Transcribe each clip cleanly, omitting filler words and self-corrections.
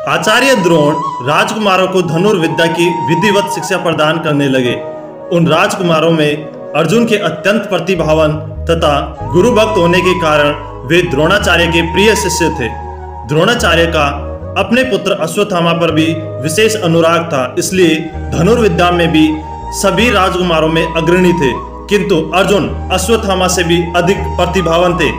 आचार्य द्रोण राजकुमारों को धनुर्विद्या की विधिवत शिक्षा प्रदान करने लगे। उन राजकुमारों में अर्जुन के अत्यंत प्रतिभावान तथा गुरु भक्त होने के कारण वे द्रोणाचार्य के प्रिय शिष्य थे। द्रोणाचार्य का अपने पुत्र अश्वत्थामा पर भी विशेष अनुराग था, इसलिए धनुर्विद्या में भी सभी राजकुमारों में अग्रणी थे, किंतु अर्जुन अश्वत्थामा से भी अधिक प्रतिभावान थे।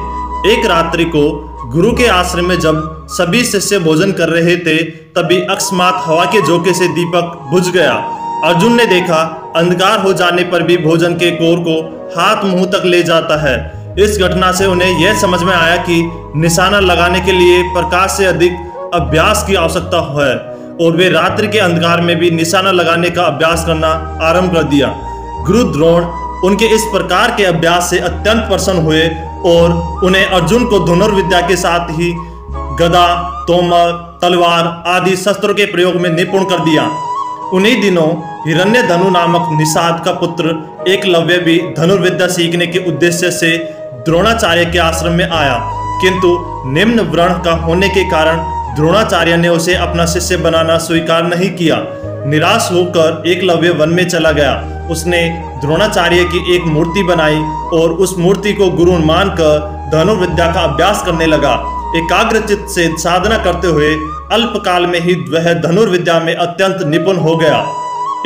एक रात्रि को गुरु के आश्रम में जब सभी शिष्य भोजन कर रहे थे, तभी अकस्मात हवा के झोंके से दीपक बुझ गया। अर्जुन ने देखा अंधकार हो जाने पर भी भोजन के कोर को हाथ मुंह तक ले जाता है। इस घटना से उन्हें यह समझ में आया कि निशाना लगाने के लिए प्रकाश से अधिक अभ्यास की आवश्यकता है, और वे रात्रि के अंधकार में भी निशाना लगाने का अभ्यास करना आरंभ कर दिया। गुरु द्रोण उनके इस प्रकार के अभ्यास से अत्यंत प्रसन्न हुए और उन्हें अर्जुन को धनुर्विद्या के साथ ही गदा, तोमर, तलवार आदि शस्त्रों के प्रयोग में निपुण कर दिया। उन्हीं दिनों हिरण्यधनु नामक निषाद का पुत्र एकलव्य भी धनुर्विद्या सीखने के उद्देश्य से द्रोणाचार्य के आश्रम में आया, किंतु निम्न वर्ण का होने के कारण द्रोणाचार्य ने उसे अपना शिष्य बनाना स्वीकार नहीं किया। निराश होकर एकलव्य वन में चला गया। उसने द्रोणाचार्य की एक मूर्ति बनाई और उस मूर्ति को गुरु मानकर धनुर्विद्या का अभ्यास करने लगा। एकाग्रचित्त से साधना करते हुए अल्पकाल में ही वह धनुर्विद्या में अत्यंत निपुण हो गया।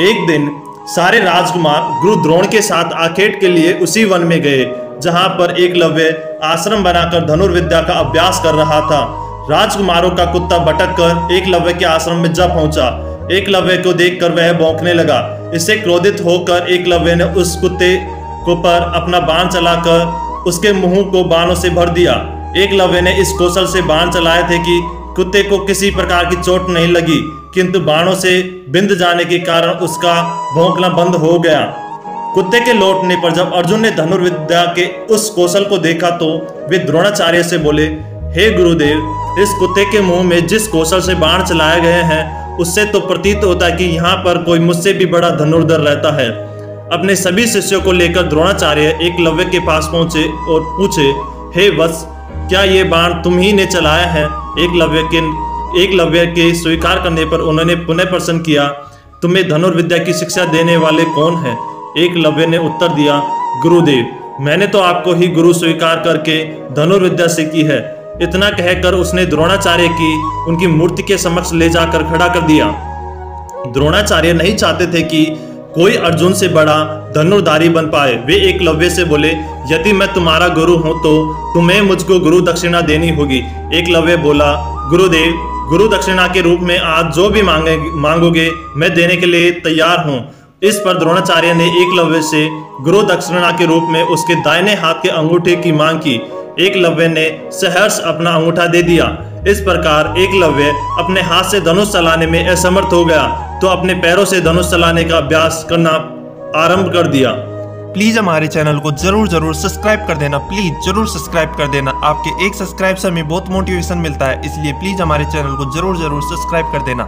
एक दिन सारे राजकुमार गुरु द्रोण के साथ आखेट के लिए उसी वन में गए, जहां पर एकलव्य आश्रम बनाकर धनुर्विद्या का अभ्यास कर रहा था। राजकुमारों का कुत्ता भटक कर एकलव्य के आश्रम में जा पहुंचा। एकलव्य को देखकर वह भौंकने लगा। इससे क्रोधित होकर एकलव्य ने उस कुत्ते को पर अपना बाण चलाकर उसके मुंह को बाणों से भर दिया। एकलव्य ने इस कौशल से बाण चलाए थे कि कुत्ते को किसी प्रकार की चोट नहीं लगी, किंतु बाणों से बिंद जाने के कारण उसका भौंकना बंद हो गया। कुत्ते के लौटने पर जब अर्जुन ने धनुर्विद्या के उस कौशल को देखा तो वे द्रोणाचार्य से बोले, हे गुरुदेव, इस कुत्ते के मुंह में जिस कौशल से बाण चलाए गए हैं उससे तो प्रतीत होता है कि यहाँ पर कोई मुझसे भी बड़ा धनुर्धर रहता है। अपने सभी शिष्यों को लेकर द्रोणाचार्य एकलव्य के पास पहुंचे और पूछे, हे वत्स, क्या ये बाण तुम ही ने चलाया है? एकलव्य के स्वीकार करने पर उन्होंने पुनः प्रश्न किया, तुम्हें धनुर्विद्या की शिक्षा देने वाले कौन है? एकलव्य ने उत्तर दिया, गुरुदेव, मैंने तो आपको ही गुरु स्वीकार करके धनुर्विद्या सीखी है। इतना कहकर उसने द्रोणाचार्य की उनकी मूर्ति के समक्ष ले जाकर खड़ा कर दिया। द्रोणाचार्य नहीं चाहते थे कि कोई अर्जुन से बड़ा धनुर्धारी बन पाए। वे एकलव्य से बोले, यदि मैं तुम्हारा गुरु हूं तो तुम्हें मुझको गुरु दक्षिणा देनी होगी। एकलव्य बोला, गुरुदेव, गुरु दक्षिणा के रूप में आज जो भी मांगोगे मैं देने के लिए तैयार हूं। इस पर द्रोणाचार्य ने एकलव्य से गुरु दक्षिणा के रूप में उसके दाहिने हाथ के अंगूठे की मांग की। एकलव्य ने सहर्ष अपना अंगूठा दे दिया। इस प्रकार एकलव्य अपने हाथ से धनुष चलाने में असमर्थ हो गया तो अपने पैरों से धनुष चलाने का अभ्यास करना आरंभ कर दिया। प्लीज हमारे चैनल को जरूर सब्सक्राइब कर देना। प्लीज जरूर सब्सक्राइब कर देना। आपके एक सब्सक्राइब से हमें बहुत मोटिवेशन मिलता है, इसलिए प्लीज हमारे चैनल को जरूर सब्सक्राइब कर देना।